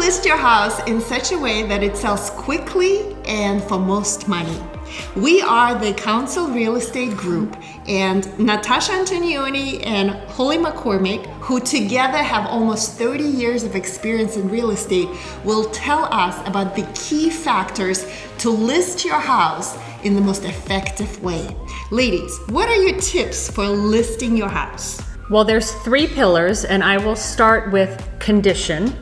list your house in such a way that it sells quickly and for most money? We are the Council Real Estate Group, and Natasha Antonioni and Holly McCormick, who together have almost 30 years of experience in real estate, will tell us about the key factors to list your house in the most effective way. Ladies, what are your tips for listing your house? Well, there's 3 pillars, and I will start with condition,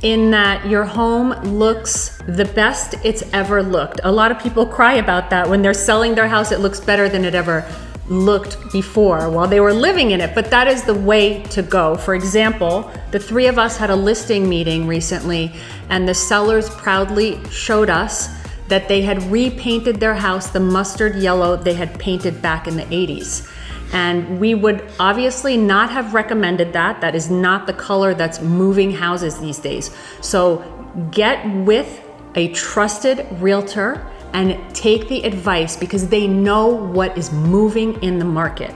in that your home looks the best it's ever looked. A lot of people cry about that. When they're selling their house, it looks better than it ever looked before while they were living in it, but that is the way to go. For example, the 3 of us had a listing meeting recently, and the sellers proudly showed us that they had repainted their house the mustard yellow they had painted back in the 80s. And we would obviously not have recommended that. That is not the color that's moving houses these days. So get with a trusted realtor and take the advice, because they know what is moving in the market.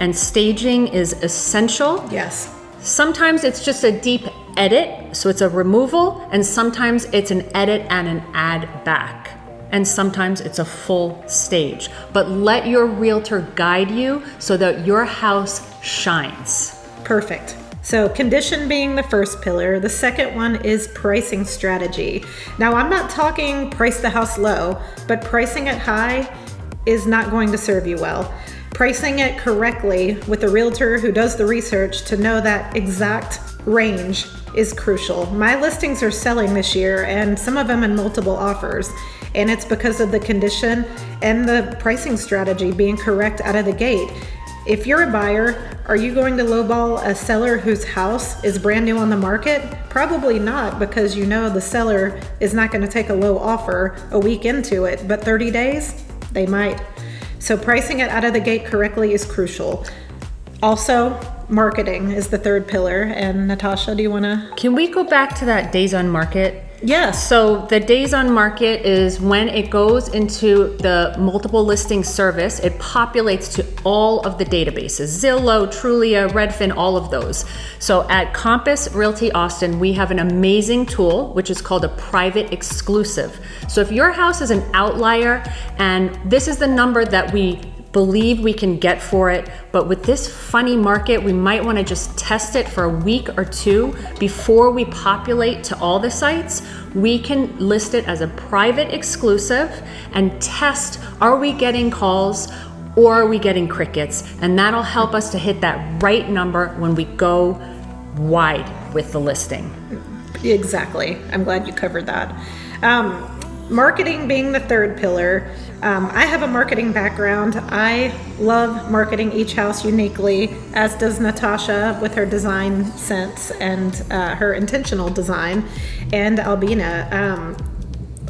And staging is essential. Yes. Sometimes it's just a deep edit, so it's a removal, and sometimes it's an edit and an add back. And sometimes it's a full stage. But let your realtor guide you so that your house shines. Perfect. So condition being the first pillar. The second one is pricing strategy. Now, I'm not talking price the house low, but pricing it high is not going to serve you well. Pricing it correctly with a realtor who does the research to know that exact range is crucial. My listings are selling this year, and some of them in multiple offers. And it's because of the condition and the pricing strategy being correct out of the gate. If you're a buyer, are you going to lowball a seller whose house is brand new on the market? Probably not, because you know the seller is not going to take a low offer a week into it, but 30 days, they might. So pricing it out of the gate correctly is crucial. Also, marketing is the third pillar. And Natasha, do you want to? Can we go back to that days on market? Yes. So the days on market is when it goes into the multiple listing service, it populates to all of the databases, Zillow, Trulia, Redfin, all of those. So at Compass Realty Austin, we have an amazing tool, which is called a private exclusive. So if your house is an outlier, and this is the number that we believe we can get for it, but with this funny market, we might want to just test it for a week or 2 before we populate to all the sites. We can list it as a private exclusive and test, are we getting calls or are we getting crickets? And that'll help us to hit that right number when we go wide with the listing. Exactly. I'm glad you covered that. Marketing being the third pillar. I have a marketing background. I love marketing each house uniquely, as does Natasha with her design sense and her intentional design, and Albina.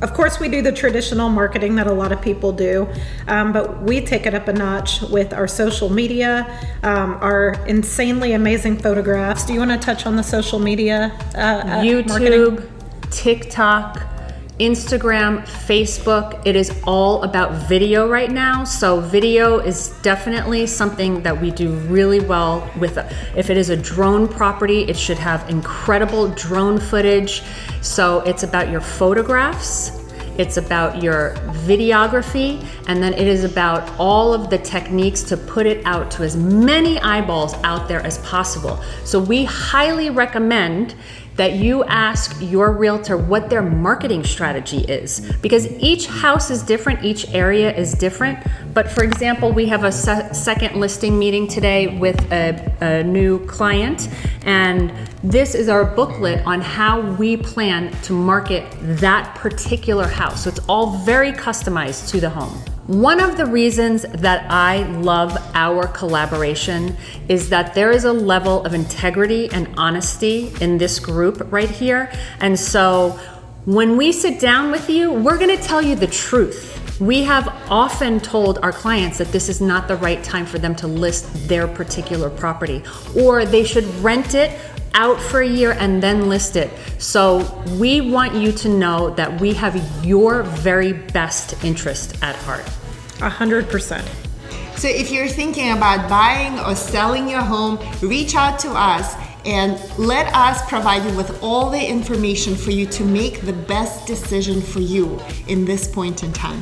Of course, we do the traditional marketing that a lot of people do, but we take it up a notch with our social media, our insanely amazing photographs. Do you want to touch on the social media? YouTube, marketing? TikTok, Instagram, Facebook, it is all about video right now. So video is definitely something that we do really well with. If it is a drone property, it should have incredible drone footage. So it's about your photographs, it's about your videography, and then it is about all of the techniques to put it out to as many eyeballs out there as possible. So we highly recommend that you ask your realtor what their marketing strategy is, because each house is different, each area is different. But for example, we have a second listing meeting today with a new client, and this is our booklet on how we plan to market that particular house. So it's all very customized to the home. One of the reasons that I love our collaboration is that there is a level of integrity and honesty in this group right here. And so when we sit down with you, we're gonna tell you the truth. We have often told our clients that this is not the right time for them to list their particular property, or they should rent it out for a year and then list it. So we want you to know that we have your very best interest at heart. 100%. So if you're thinking about buying or selling your home, reach out to us and let us provide you with all the information for you to make the best decision for you in this point in time.